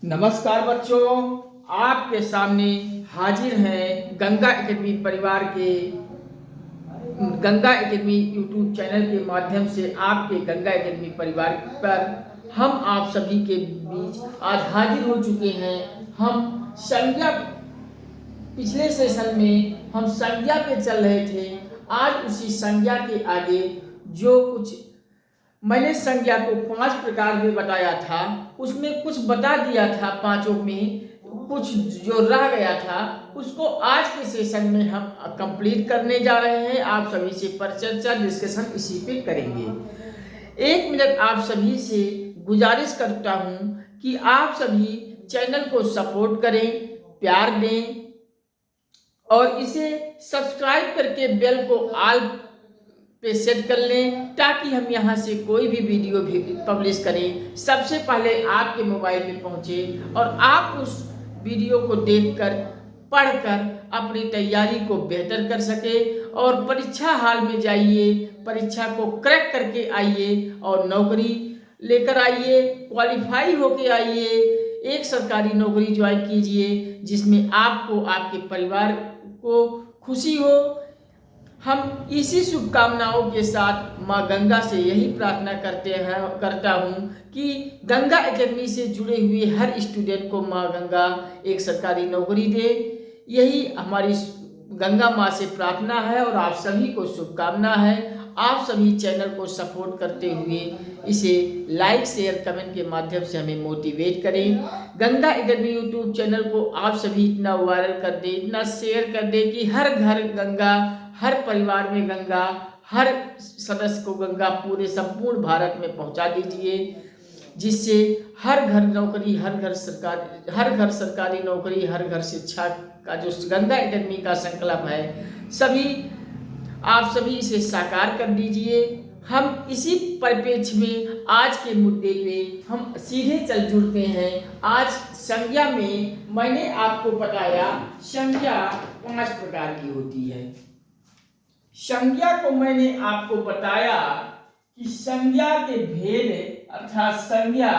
नमस्कार बच्चों, आपके सामने हाजिर हैं गंगा एकेडमी परिवार के गंगा एकेडमी यूट्यूब चैनल के माध्यम से आपके गंगा एकेडमी परिवार पर हम आप सभी के बीच आज हाजिर हो चुके हैं। हम संज्ञा पिछले सेशन में हम संज्ञा पे चल रहे थे। आज उसी संज्ञा के आगे जो कुछ मैंने संज्ञा को 5 प्रकार में बताया था, उसमें कुछ बता दिया था, पांचों में कुछ जो रह गया था उसको आज के सेशन में हम कंप्लीट करने जा रहे हैं। आप सभी से परिचर्चा डिस्कशन इसी पे करेंगे। 1 मिनट आप सभी से गुजारिश करता हूं कि आप सभी चैनल को सपोर्ट करें, प्यार दें और इसे सब्सक्राइब करके बेल को ऑल पे सेट कर लें, ताकि हम यहाँ से कोई भी वीडियो भी पब्लिश करें सबसे पहले आपके मोबाइल में पहुँचे और आप उस वीडियो को देखकर पढ़कर अपनी तैयारी को बेहतर कर सके और परीक्षा हाल में जाइए, परीक्षा को क्रैक करके आइए और नौकरी लेकर आइए, क्वालिफाई होके आइए, एक सरकारी नौकरी ज्वाइन कीजिए जिसमें आपको, आपके परिवार को खुशी हो। हम इसी शुभकामनाओं के साथ माँ गंगा से यही प्रार्थना करता हूँ कि गंगा एकेडमी से जुड़े हुए हर स्टूडेंट को माँ गंगा एक सरकारी नौकरी दे। यही हमारी गंगा माँ से प्रार्थना है और आप सभी को शुभकामना है। आप सभी चैनल को सपोर्ट करते हुए इसे लाइक शेयर कमेंट के माध्यम से हमें मोटिवेट करें। गंगा एकेडमी यूट्यूब चैनल को आप सभी इतना वायरल कर दें, इतना शेयर कर दें कि हर घर गंगा, हर परिवार में गंगा, हर सदस्य को गंगा पूरे संपूर्ण भारत में पहुंचा दीजिए, जिससे हर घर नौकरी, हर घर सरकारी नौकरी, हर घर शिक्षा का जो गंगा एकेडमी का संकल्प है, आप सभी इसे साकार कर दीजिए। हम इसी परिप्रेक्ष्य में आज के मुद्दे पे हम सीधे चल जुड़ते हैं। आज संज्ञा में मैंने आपको बताया संज्ञा 5 प्रकार की होती है। संज्ञा को मैंने आपको बताया कि संज्ञा के भेद अर्थात संज्ञा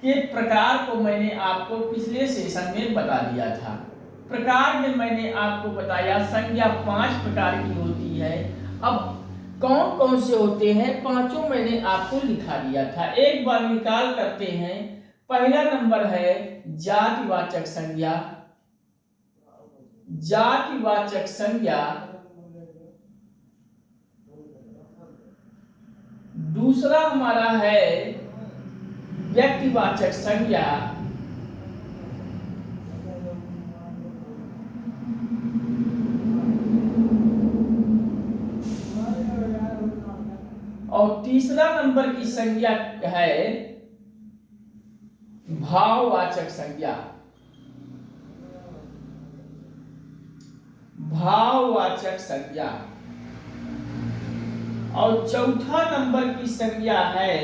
के प्रकार को मैंने आपको पिछले सेशन में बता दिया था। प्रकार में मैंने आपको बताया संज्ञा 5 प्रकार की होती है। अब कौन कौन से होते हैं, पांचों मैंने आपको लिखा दिया था। एक बार निकाल करते हैं। पहला नंबर है जातिवाचक संज्ञा। जातिवाचक संज्ञा। दूसरा हमारा है व्यक्तिवाचक संज्ञा। और तीसरा नंबर की संज्ञा है भाववाचक संज्ञा। भाववाचक संज्ञा। और चौथा नंबर की संज्ञा है,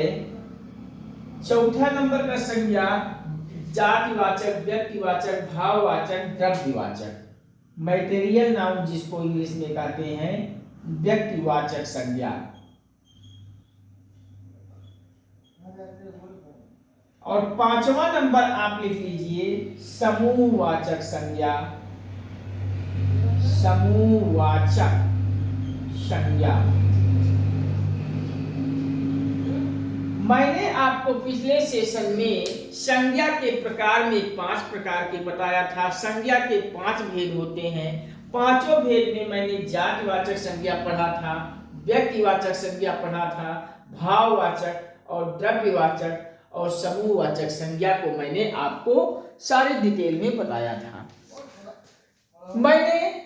चौथा नंबर का संज्ञा जातिवाचक, व्यक्तिवाचक, भाववाचक, द्रव्यवाचक, मैटेरियल नाउन जिसको इंग्लिश में कहते हैं, व्यक्तिवाचक संज्ञा। और पांचवा नंबर आप लिख लीजिए समूहवाचक संज्ञा। समूहवाचक संज्ञा। मैंने आपको पिछले सेशन में संज्ञा के प्रकार में 5 प्रकार के बताया था। संज्ञा के 5 भेद होते हैं। पांचों भेद में मैंने जातिवाचक संज्ञा पढ़ा था, व्यक्तिवाचक संज्ञा पढ़ा था, भाववाचक और द्रव्यवाचक और समूहवाचक संज्ञा को मैंने आपको सारे डिटेल में बताया था। मैंने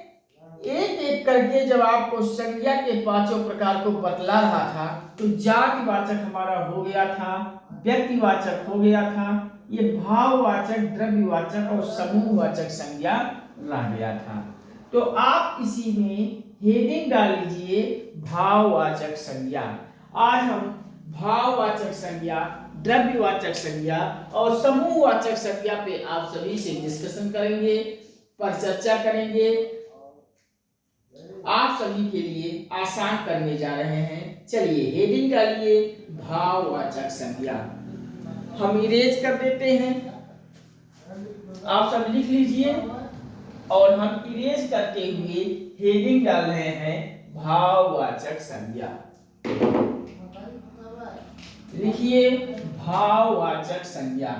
एक एक करके जब आपको संज्ञा के 5 प्रकार को बतला रहा था, तो जातिवाचक हमारा हो गया था, व्यक्तिवाचक हो गया था, ये भाववाचक, द्रव्यवाचक और समूहवाचक संज्ञा रह गया था। तो आप इसी में हेडिंग डाल लीजिए भाववाचक संज्ञा। आज हम भाववाचक संज्ञा, द्रव्यवाचक संज्ञा और समूहवाचक संज्ञा पे आप सभी से डिस्कशन करेंगे, पर चर्चा करेंगे। आप सभी के लिए आसान करने जा रहे हैं। चलिए हेडिंग डालिए भाववाचक संज्ञा। हम इरेज कर देते हैं। आप सब लिख लीजिए। और हम इरेज करते हुए हेडिंग डाल रहे हैं भाववाचक संज्ञा। लिखिए भाववाचक संज्ञा।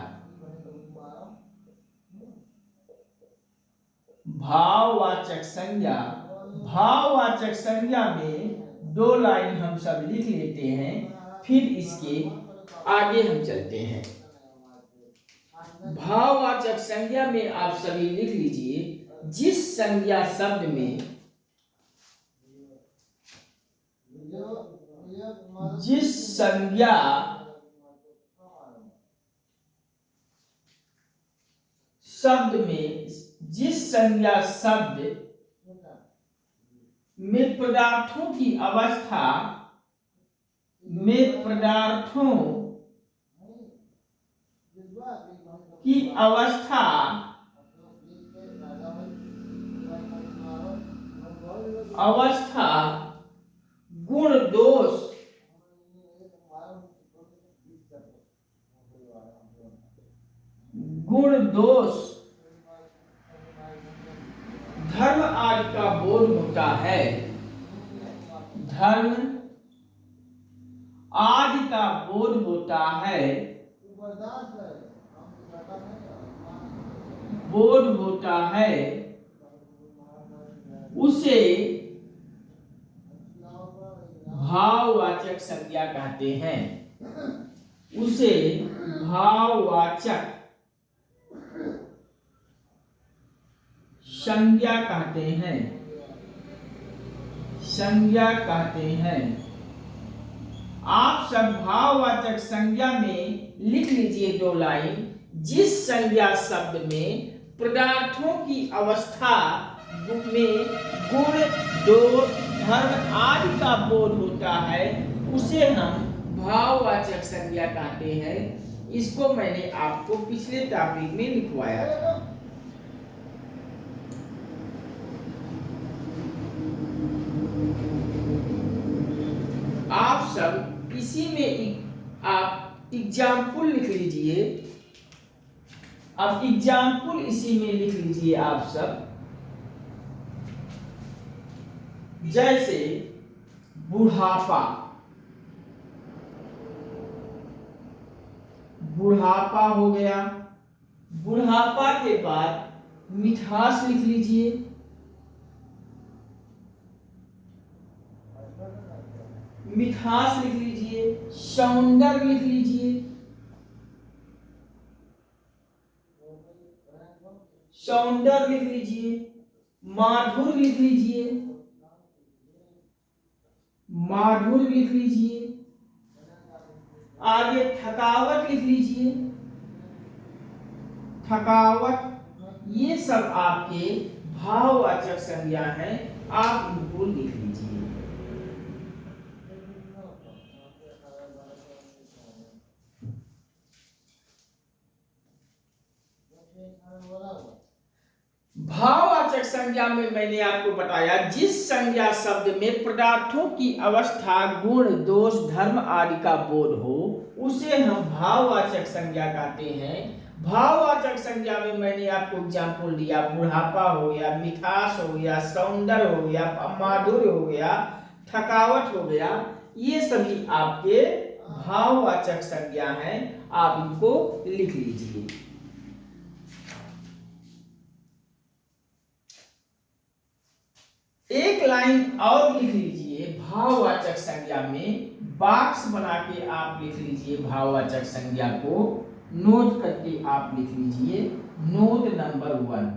भाववाचक संज्ञा। भाववाचक संज्ञा में 2 लाइन हम सब लिख लेते हैं, फिर इसके आगे हम चलते हैं। भाववाचक संज्ञा में आप सभी लिख लीजिए, जिस संज्ञा शब्द में जिस संज्ञा शब्द में जिस संज्ञा शब्द में पदार्थों की अवस्था में पदार्थों की अवस्था गुण दोष धर्म आदि का बोध होता है। धर्म आदि का बोध होता है। उसे भाववाचक संज्ञा कहते हैं। उसे भाववाचक संज्ञा कहते हैं। आप सब भाववाचक संज्ञा में लिख लीजिए 2 लाइन। जिस संज्ञा शब्द में पदार्थों की अवस्था में गुण दोष धर्म आदि का बोध होता है, उसे हम भाववाचक संज्ञा कहते हैं। इसको मैंने आपको पिछले टॉपिक में लिखवाया था। आप सब इसी में आप एग्जाम्पल लिख लीजिए। अब एग्जाम्पल इसी में लिख लीजिए आप सब। जैसे बुढ़ापा हो गया। बुढ़ापा के बाद मिठास लिख लीजिए। मिठास लिख लीजिए। सौंदर्य लिख लीजिए। सौंदर्य लिख लीजिए। माधुर्य लिख लीजिए। माधुर्य लिख लीजिए। आगे थकावट लिख लीजिए। थकावट। ये सब आपके भाववाचक संज्ञा हैं। आप इनको लिख लीजिए। भाववाचक संज्ञा में मैंने आपको बताया, जिस संज्ञा शब्द में पदार्थों की अवस्था गुण दोष धर्म आदि का बोध हो, उसे हम भाववाचक संज्ञा कहते हैं। भाववाचक संज्ञा में मैंने आपको एग्जाम्पल दिया। बुढ़ापा हो गया, मिठास हो गया, सौंदर्य हो गया, माधुर्य हो गया, थकावट हो गया। ये सभी आपके भाववाचक संज्ञा हैं। आप इनको लिख लीजिए। एक लाइन और लिख लीजिए भाववाचक संज्ञा में। बॉक्स बना के आप लिख लीजिए भाववाचक संज्ञा को। नोट करके आप लिख लीजिए। Note number 1।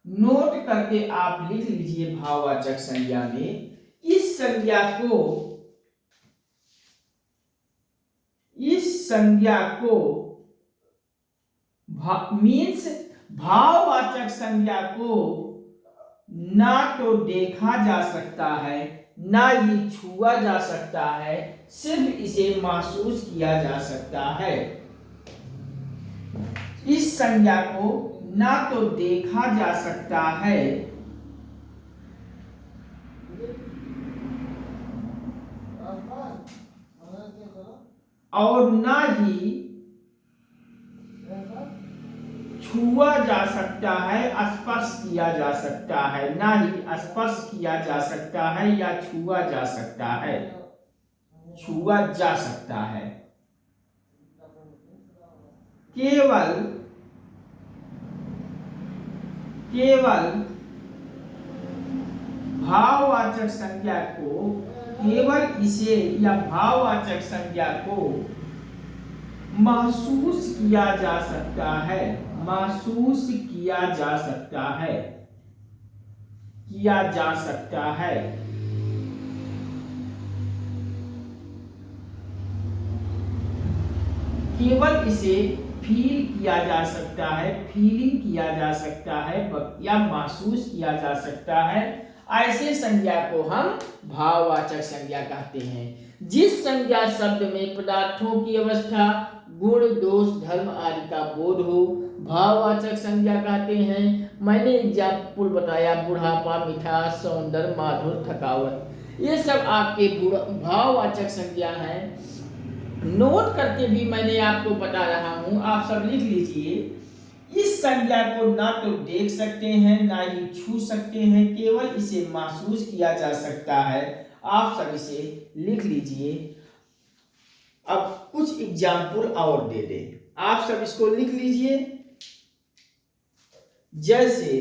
नोट करके आप लिख लीजिए भाववाचक संज्ञा में। इस संज्ञा को मीन्स भाववाचक संज्ञा को ना तो देखा जा सकता है, ना ही छुआ जा सकता है, सिर्फ इसे महसूस किया जा सकता है। इस संज्ञा को ना तो देखा जा सकता है, और ना ही छुआ जा सकता है, स्पर्श किया जा सकता है, ना ही स्पर्श किया जा सकता है या छुआ जा सकता है, छुआ जा सकता है। केवल भाववाचक संज्ञा को, केवल इसे या भाववाचक संज्ञा को महसूस किया जा सकता है, महसूस किया जा सकता है, किया जा सकता है। केवल इसे फील किया जा सकता है, फीलिंग किया जा सकता है या महसूस किया जा सकता है। ऐसे संज्ञा को हम भाववाचक संज्ञा कहते हैं। जिस संज्ञा शब्द में पदार्थों की अवस्था, गुण, दोष, धर्म आदि का बोध हो, भाववाचक संज्ञा कहते हैं। मैंने एग्जाम्पल बताया, बुढ़ापा, मिठास, सौंदर्य, माधुर्य, थकावट, ये सब आपके भाववाचक संज्ञा हैं। नोट करके भी मैंने आपको बता रहा हूं, आप सब लिख लीजिए। इस संज्ञा को ना तो देख सकते हैं, ना ही छू सकते हैं, केवल इसे महसूस किया जा सकता है। आप सब इसे लिख लीजिए। अब कुछ एग्जाम्पल और दे दें, आप सब इसको लिख लीजिए। जैसे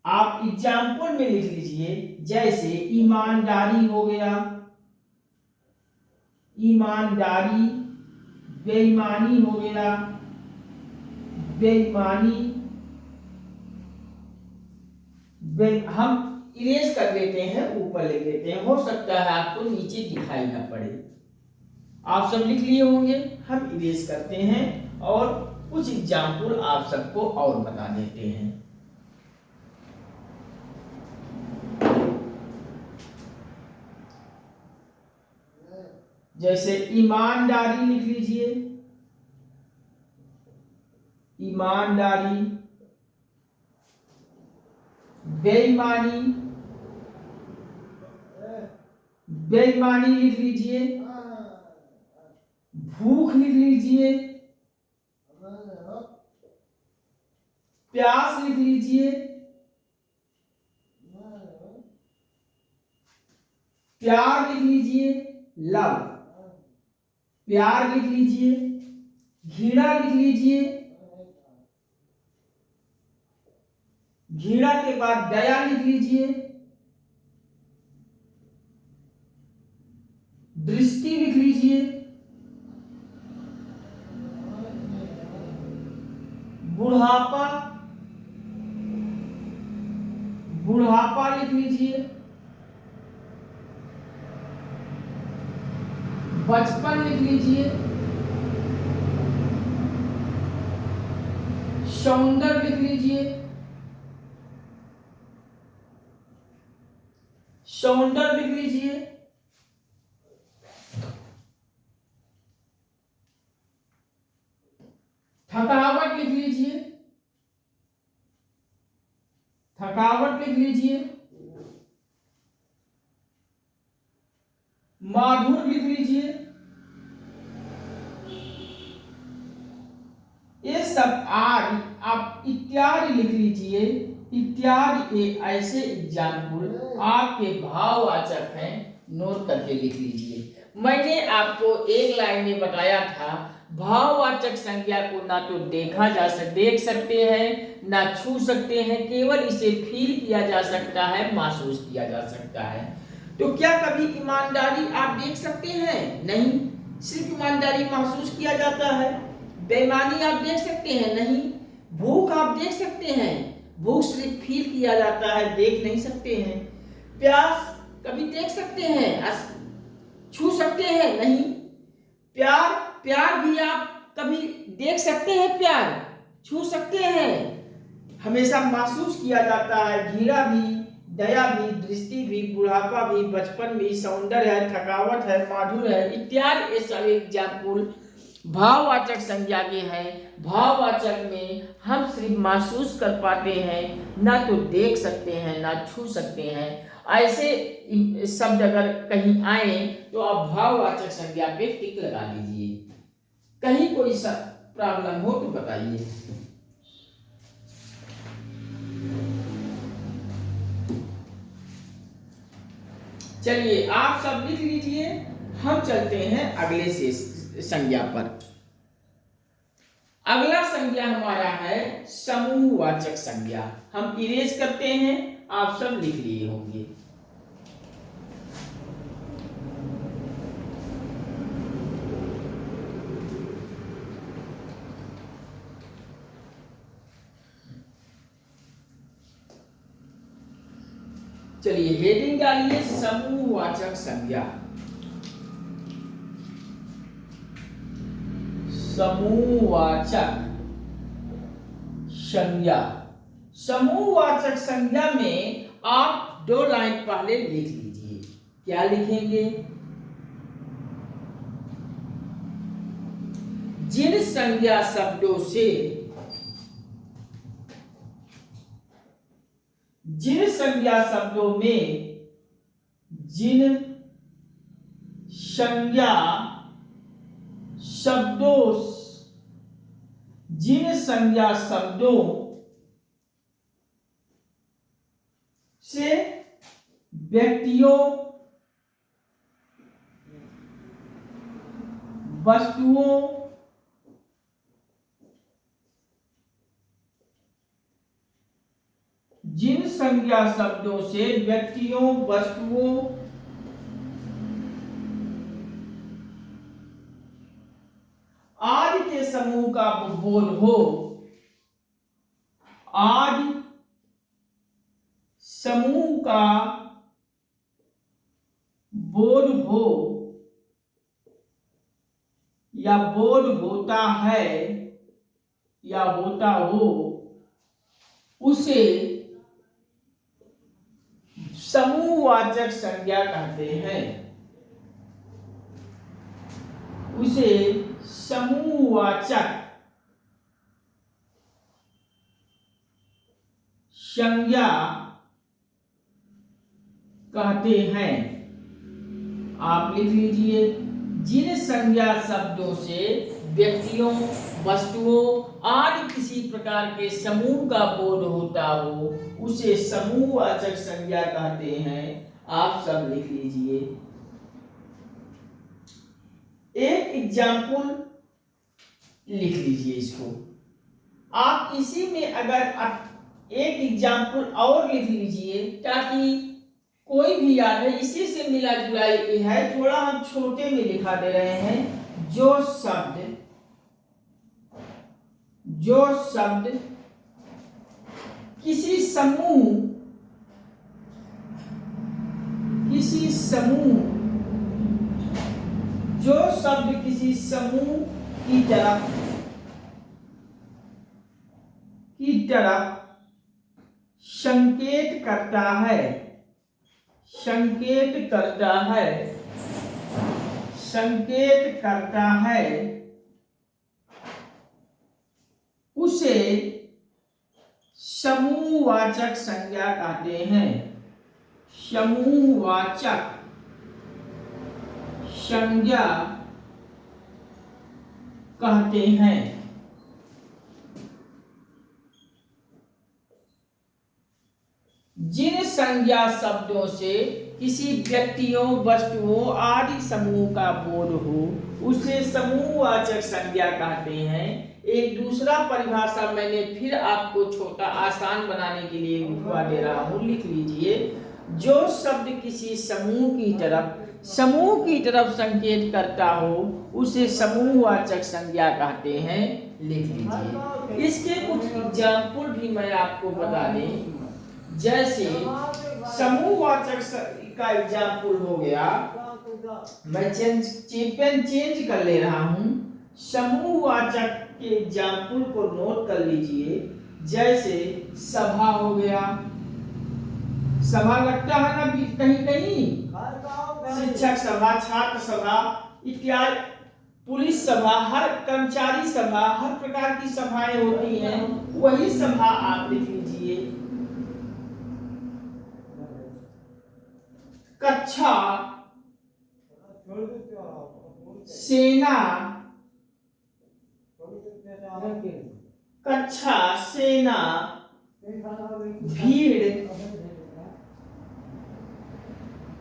आप एग्जाम्पल में लिख लीजिए, जैसे ईमानदारी हो गया, ईमानदारी, बेईमानी हो गया, बेईमानी, हम इरेज कर देते हैं, ऊपर लिख देते हैं, हो सकता है आपको नीचे दिखाई ना पड़े। आप सब लिख लिए होंगे, हम इरेज करते हैं और कुछ एग्जाम्पल आप सबको और बता देते हैं। जैसे ईमानदारी लिख लीजिए, ईमानदारी, बेईमानी, बेईमानी लिख लीजिए, भूख लिख लीजिए, प्यास लिख लीजिए, प्यार लिख लीजिए, लव, प्यार लिख लीजिए, घृणा लिख लीजिए, घृणा के बाद दया लिख लीजिए, दृष्टि लिख लीजिए, बुढ़ापा, बुढ़ापा लिख लीजिए, बचपन लिख लीजिए, सौंदर्य लिख लीजिए, सौंदर्य लिख लीजिए, थकावट लिख लीजिए, थकावट लिख लीजिए, माधुर लिख लीजिए। ये सब आदि आप इत्यादि लिख लीजिए। इत्यादि एक ऐसे एग्जाम्पल आपके भाववाचक हैं, नोट करके लिख लीजिए। मैंने आपको एक लाइन में बताया था, भाववाचक संज्ञा को ना तो देख सकते हैं, ना छू सकते हैं, केवल इसे फील किया जा सकता है, महसूस किया जा सकता है। तो क्या कभी ईमानदारी आप देख सकते हैं? नहीं, सिर्फ ईमानदारी महसूस किया जाता है। बेईमानी आप देख सकते हैं? नहीं। भूख आप देख सकते हैं? भूख सिर्फ फील किया जाता है, देख नहीं सकते हैं। प्यास कभी देख सकते हैं? छू सकते हैं? नहीं। प्यार, प्यार भी आप कभी देख सकते हैं? प्यार छू सकते हैं? हमेशा महसूस किया जाता है। घृणा भी, दया भी, दृष्टि भी, बुढ़ापा भी, बचपन भी, सौंदर्य है, थकावट है, माधुर्य है, इत्यादि ये सभी एग्जाम्पल भाववाचक संज्ञा के हैं। भाववाचक में हम सिर्फ महसूस कर पाते हैं, ना तो देख सकते हैं ना छू सकते हैं। ऐसे शब्द अगर कहीं आए तो आप भाववाचक संज्ञा पे टिक लगा लीजिए। कहीं कोई प्रॉब्लम हो तो बताइए। चलिए आप सब लिख लीजिए, हम चलते हैं अगले से संज्ञा पर। अगला संज्ञा हमारा है समूहवाचक संज्ञा। हम इरेज करते हैं, आप सब लिख लिए होंगे। चलिए हेडिंग डालिए समूहवाचक संज्ञा। समूहवाचक संज्ञा। समूहवाचक संज्ञा में आप 2 लाइन पहले लिख लीजिए। क्या लिखेंगे? जिन संज्ञा शब्दों से जिन संज्ञा शब्दों में जिन संज्ञा शब्दों से व्यक्तियों, वस्तुओं, जिन संज्ञा शब्दों से व्यक्तियों, वस्तुओं आदि के समूह का बोध हो, आदि समूह का बोध हो या बोध होता है या होता हो, उसे समूहवाचक संज्ञा कहते हैं। उसे समूहवाचक संज्ञा कहते हैं। आप लिख लीजिए, जिन संज्ञा शब्दों से व्यक्तियों, वस्तुओं आदि किसी प्रकार के समूह का बोध होता हो, उसे समूहवाचक संज्ञा कहते हैं। आप सब लिख लीजिए। एक एग्जाम्पल लिख लीजिए इसको। आप इसी में अगर एक एग्जाम्पल और लिख लीजिए ताकि कोई भी याद है। इसी से मिला जुला ये है, थोड़ा हम छोटे में लिखा दे रहे हैं। जो शब्द किसी समूह की तरफ संकेत करता है, उसे समूहवाचक संज्ञा कहते हैं। समूहवाचक संज्ञा कहते हैं। जिन संज्ञा शब्दों से किसी व्यक्तियों, वस्तुओं आदि समूह का बोध हो, उसे समूहवाचक संज्ञा कहते हैं। एक दूसरा परिभाषा मैंने फिर आपको छोटा आसान बनाने के लिए लिखवा दे रहा हूं, लिख लीजिए। जो शब्द किसी समूह की तरफ संकेत करता हो, उसे समूहवाचक संज्ञा कहते हैं। लिख लीजिए। इसके कुछ एग्जाम्पल भी मैं आपको बता दें। जैसे समूहवाचक का एग्जाम्पल हो गया, मैं पेन चेंज कर ले रहा हूं। समूहवाचक के एग्जाम्पल को नोट कर लीजिए। जैसे सभा हो गया, सभा लगता है ना कहीं कहीं, शिक्षक सभा, छात्र सभा इत्यादि। पुलिस सभा, हर कर्मचारी सभा, हर प्रकार की सभाएं होती हैं, वही सभा आप लिख लीजिए। कक्षा, सेना, कक्षा, सेना, भीड़,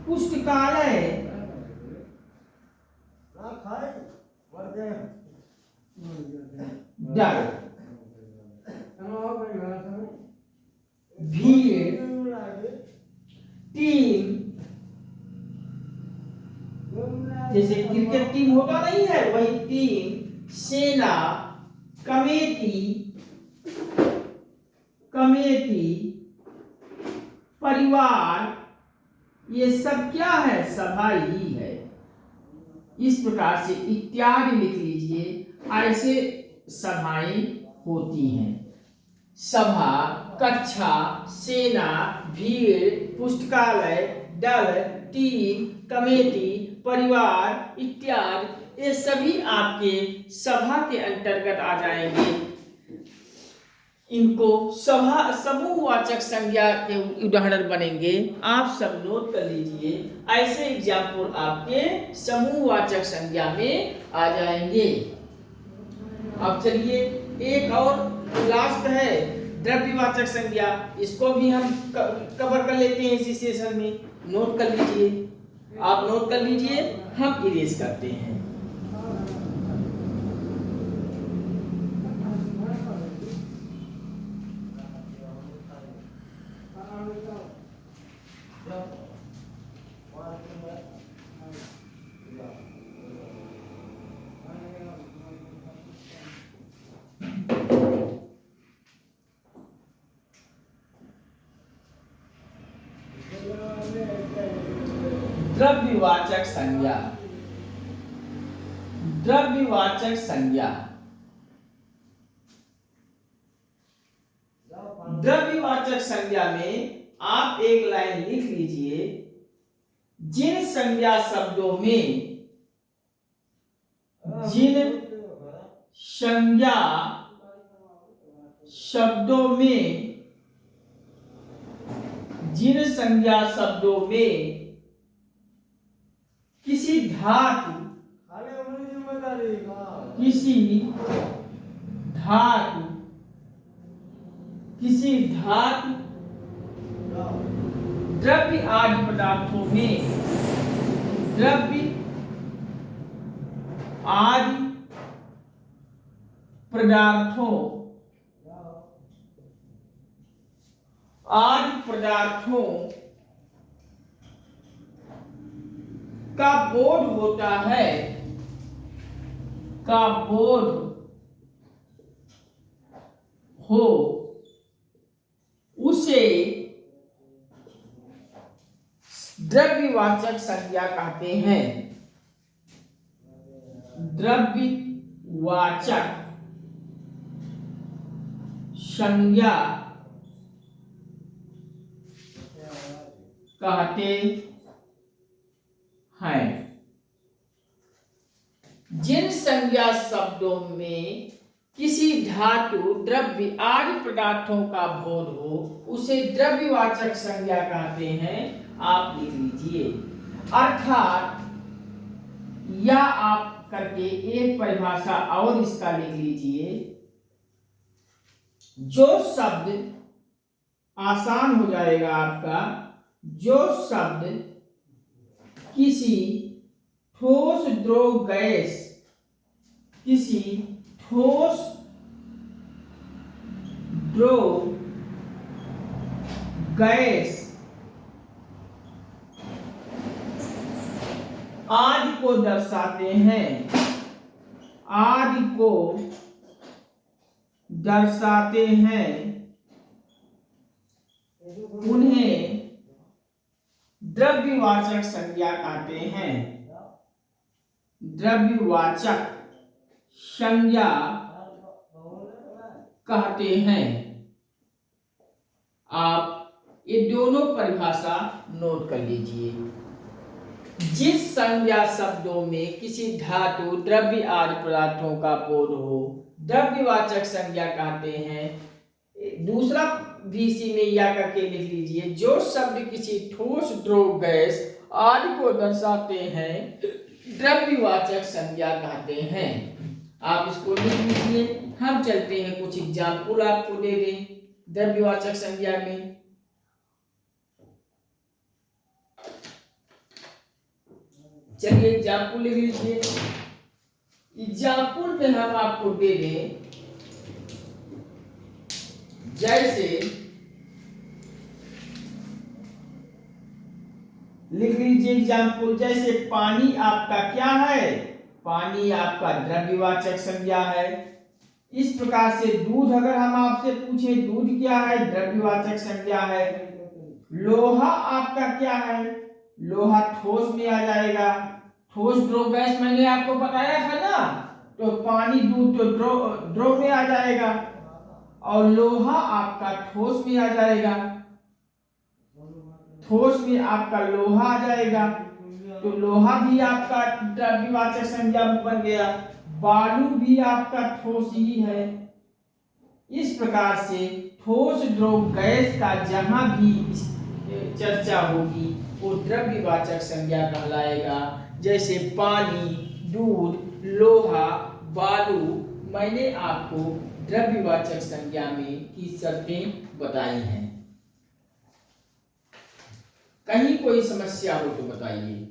पुस्तकालय, डर, भीड़, टीम, जैसे क्रिकेट टीम होता नहीं है वही टीम, सेना, कमेटी, कमेटी, परिवार, ये सब क्या है? सभा ही है। इस प्रकार से इत्यादि लिख लीजिए, ऐसे सभाएं होती हैं। सभा, कक्षा, सेना, भीड़, पुस्तकालय, दल, टीम, कमेटी, परिवार इत्यादि, ये सभी आपके सभा के अंतर्गत आ जाएंगे। इनको सभा समूहवाचक संज्ञा के उदाहरण बनेंगे। आप सब नोट कर लीजिए, ऐसे एग्जाम्पल आपके समूहवाचक संज्ञा में आ जाएंगे। अब चलिए एक और लास्ट है द्रव्यवाचक संज्ञा, इसको भी हम कवर कर लेते हैं इसी सेशन में। नोट कर लीजिए, आप नोट कर लीजिए, हम इरेज करते हैं। द्रव्यवाचक संज्ञा, द्रव्यवाचक संज्ञा, द्रव्यवाचक संज्ञा में आप एक लाइन लिख लीजिए। जिन संज्ञा शब्दों में, जिन संज्ञा शब्दों में, जिन संज्ञा शब्दों में किसी धातु, किसी धातु, किसी धातु, द्रव्य आदि पदार्थों में, द्रव्य आदि पदार्थों, आदि पदार्थों का बोध होता है, का बोध हो, उसे द्रव्यवाचक संज्ञा कहते हैं। द्रव्यवाचक संज्ञा कहते हैं। जिन संज्ञा शब्दों में किसी धातु, द्रव्य आदि पदार्थों का बोध हो, उसे द्रव्यवाचक संज्ञा कहते हैं। आप लिख लीजिए। अर्थात या आप करके एक परिभाषा और इसका लिख लीजिए। जो शब्द आसान हो जाएगा आपका, जो शब्द किसी ठोस द्रव गैस, किसी ठोस द्रव गैस आदि को दर्शाते हैं, आदि को दर्शाते हैं, उन्हें द्रव्यवाचक संज्ञा कहते हैं। द्रव्यवाचक संज्ञा कहते हैं। आप ये दोनों परिभाषा नोट कर लीजिए। जिस संज्ञा शब्दों में किसी धातु द्रव्य आदि पदार्थों का बोध हो द्रव्यवाचक संज्ञा कहते हैं। दूसरा भी इसी में या करके लिख लीजिए, जो शब्द किसी ठोस द्रव गैस आदि को दर्शाते हैं द्रव्यवाचक संज्ञा कहते हैं। आप इसको लिख लीजिए। हम चलते हैं कुछ एग्जाम्पल आपको दे दें द्रव्यवाचक संज्ञा में। चलिए एग्जाम्पल लिख लीजिए। एग्जाम्पल में हम आपको दे दें, जैसे लिख लीजिए एग्जाम्पल, जैसे पानी आपका क्या है, पानी आपका द्रव्यवाचक संज्ञा है। इस प्रकार से दूध, अगर हम आपसे पूछे दूध क्या है, द्रव्यवाचक संज्ञा है। लोहा आपका क्या है, लोहा ठोस में आ जाएगा, ठोस द्रव गैस मैंने आपको बताया था ना, तो पानी दूध तो द्रव में आ जाएगा और लोहा आपका ठोस में आ जाएगा, ठोस में आपका लोहा आ जाएगा, तो लोहा भी आपका द्रव्यवाचक संज्ञा बन गया। बालू भी आपका ठोस ही है। इस प्रकार से ठोस द्रव गैस का जहां भी चर्चा होगी वो द्रव्यवाचक संज्ञा कहलाएगा। जैसे पानी, दूध, लोहा, बालू, मैंने आपको द्रव्यवाचक संज्ञा में की शर्तें बताई हैं। कहीं कोई समस्या हो तो बताइए।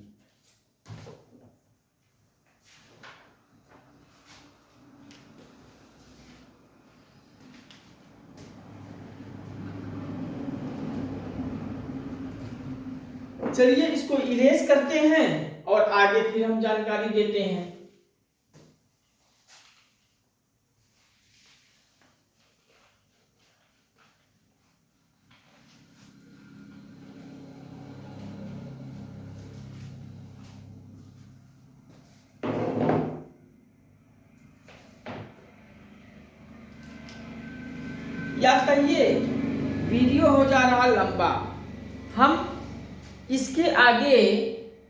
चलिए इसको इरेज करते हैं और आगे फिर हम जानकारी देते हैं। या कहिए वीडियो हो जा रहा लंबा, हम इसके आगे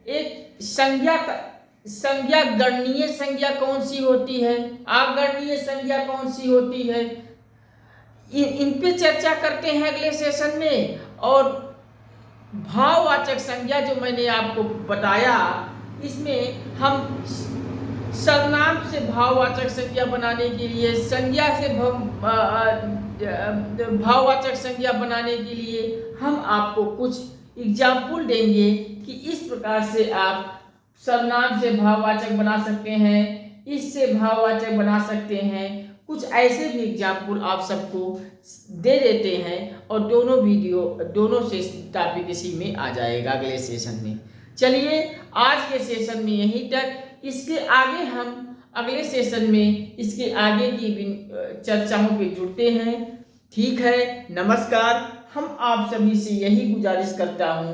एक संज्ञा गणनीय संज्ञा कौन सी होती है, अगणनीय संज्ञा कौन सी होती है, इन पे चर्चा करते हैं अगले सेशन में। और भाववाचक संज्ञा जो मैंने आपको बताया, इसमें हम सर्वनाम से भाववाचक संज्ञा बनाने के लिए, संज्ञा से भाववाचक संज्ञा बनाने के लिए हम आपको कुछ एग्जाम्पल देंगे कि इस प्रकार से आप सर्वनाम से भाववाचक बना सकते हैं, इससे भाववाचक बना सकते हैं। कुछ ऐसे भी एग्जाम्पल आप सबको दे देते हैं और दोनों से टॉपिक इसी में आ जाएगा अगले सेशन में। चलिए आज के सेशन में यहीं तक। इसके आगे हम अगले सेशन में इसके आगे की चर्चाओं पे जुड़ते हैं। ठीक है, नमस्कार। हम आप सभी से यही गुजारिश करता हूँ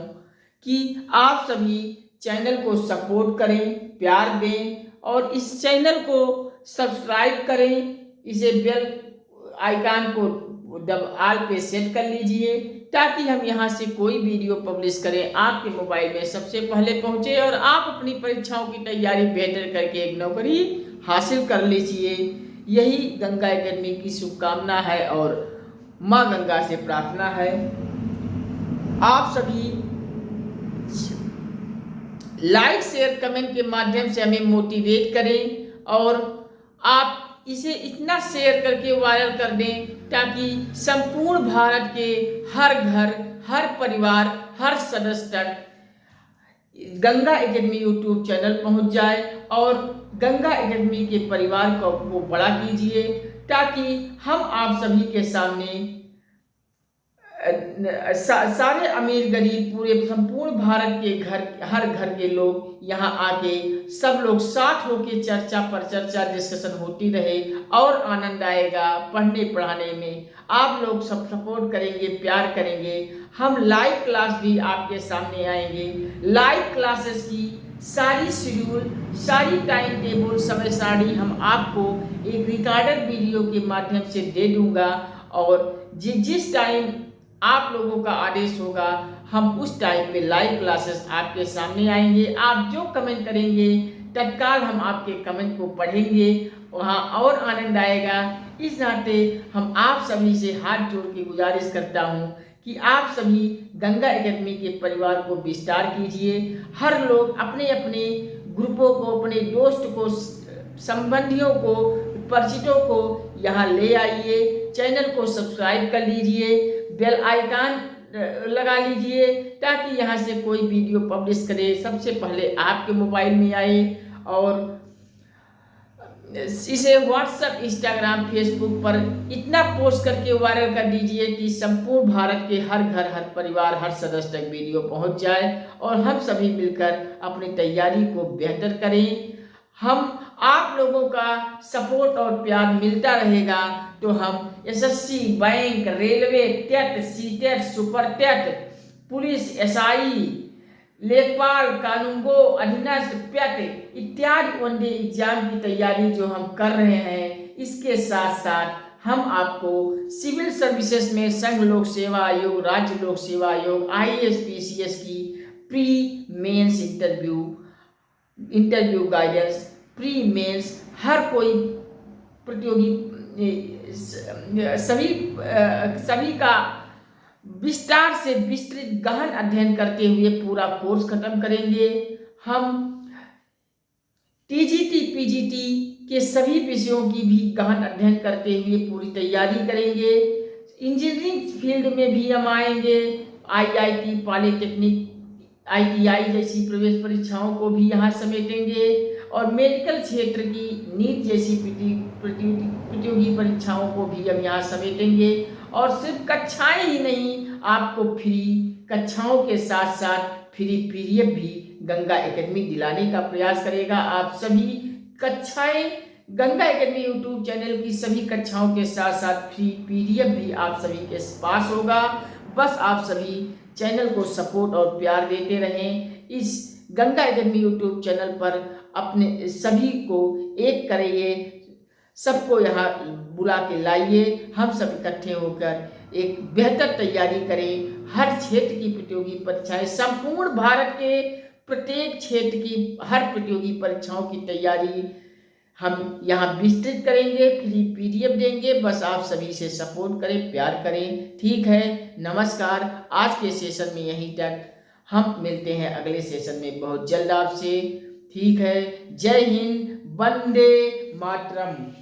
कि आप सभी चैनल को सपोर्ट करें, प्यार दें और इस चैनल को सब्सक्राइब करें। इसे बेल आइकन को ऑल पे सेट कर लीजिए ताकि हम यहाँ से कोई वीडियो पब्लिश करें आपके मोबाइल में सबसे पहले पहुँचे और आप अपनी परीक्षाओं की तैयारी बेहतर करके एक नौकरी हासिल कर लीजिए। यही गंगा एकेडमी की शुभकामना है और माँ गंगा से प्रार्थना है। आप सभी लाइक शेयर कमेंट के माध्यम से हमें मोटिवेट करें और आप इसे इतना शेयर करके वायरल कर दें ताकि संपूर्ण भारत के हर घर, हर परिवार, हर सदस्य तक गंगा एकेडमी यूट्यूब चैनल पहुंच जाए और गंगा एकेडमी के परिवार को बड़ा कीजिए ताकि हम आप सभी के सामने सारे अमीर गरीब पूरे संपूर्ण भारत के हर घर के लोग यहाँ आके सब लोग साथ होके चर्चा पर चर्चा डिस्कशन होती रहे और आनंद आएगा पढ़ने पढ़ाने में। आप लोग सब सपोर्ट करेंगे, प्यार करेंगे। हम लाइव क्लास भी आपके सामने आएंगे। लाइव क्लासेस की सारी शेड्यूल, सारी टाइम टेबल, समय सारणी हम आपको एक रिकॉर्डेड वीडियो के माध्यम से दे दूंगा और जिस टाइम आप लोगों का आदेश होगा हम उस टाइम पे लाइव क्लासेस आपके सामने आएंगे। आप जो कमेंट करेंगे तत्काल हम आपके कमेंट को पढ़ेंगे, वहाँ और आनंद आएगा। इस नाते हम आप सभी से हाथ जोड़ के गुजारिश करता हूँ कि आप सभी गंगा एकेडमी के परिवार को विस्तार कीजिए। हर लोग अपने अपने ग्रुपों को, अपने दोस्त को, संबंधियों को, परिचितों को यहाँ ले आइए। चैनल को सब्सक्राइब कर लीजिए, बेल आइकन लगा लीजिए, ताकि यहाँ से कोई वीडियो पब्लिश करे सबसे पहले आपके मोबाइल में आए। और इसे व्हाट्सएप, इंस्टाग्राम, फेसबुक पर इतना पोस्ट करके वायरल कर दीजिए कि संपूर्ण भारत के हर घर, हर परिवार, हर सदस्य तक वीडियो पहुंच जाए और हम सभी मिलकर अपनी तैयारी को बेहतर करें। हम आप लोगों का सपोर्ट और प्यार मिलता रहेगा तो हम SSC, bank, railway, TET, CTET, super TET, police, SI, लेखपाल, कानूनगो, अधीनस्थ, पेट इत्यादि वनडे एग्जाम की तैयारी जो हम कर रहे हैं, इसके साथ साथ हम आपको सिविल सर्विसेज में संघ लोक सेवा आयोग, राज्य लोक सेवा आयोग, आईएएस, पीसीएस की pre mains interview guidance, pre mains, हर कोई प्रतियोगी सभी का विस्तार से विस्तृत गहन अध्ययन करते हुए पूरा कोर्स खत्म करेंगे। हम टीजीटी, पीजीटी के सभी विषयों की भी गहन अध्ययन करते हुए पूरी तैयारी करेंगे। इंजीनियरिंग फील्ड में भी हम आएंगे, आईआईटी, पॉलिटेक्निक, आईटीआई जैसी प्रवेश परीक्षाओं को भी यहाँ समेटेंगे और मेडिकल क्षेत्र की नीट जैसी प्रतियोगी परीक्षाओं को भी हम यहाँ समेटेंगे। और सिर्फ कक्षाएं ही नहीं, आपको फ्री कक्षाओं के साथ साथ फ्री पीडीएफ भी गंगा एकेडमी दिलाने का प्रयास करेगा। आप सभी कक्षाएं गंगा एकेडमी यूट्यूब चैनल की सभी कक्षाओं के साथ साथ फ्री पीडीएफ भी आप सभी के पास होगा। बस आप सभी चैनल को सपोर्ट और प्यार देते रहें। इस गंगा एकेडमी यूट्यूब चैनल पर अपने सभी को एक करिए, सबको यहाँ बुला के लाइए। हम सब इकट्ठे होकर एक बेहतर तैयारी करें। हर क्षेत्र की प्रतियोगी परीक्षाएं, संपूर्ण भारत के प्रत्येक क्षेत्र की हर प्रतियोगी परीक्षाओं की तैयारी हम यहाँ विस्तृत करेंगे, फ्री पीडीएफ देंगे। बस आप सभी से सपोर्ट करें, प्यार करें। ठीक है, नमस्कार। आज के सेशन में यहीं तक, हम मिलते हैं अगले सेशन में बहुत जल्द आपसे। ठीक है, जय हिंद, वंदे मातरम।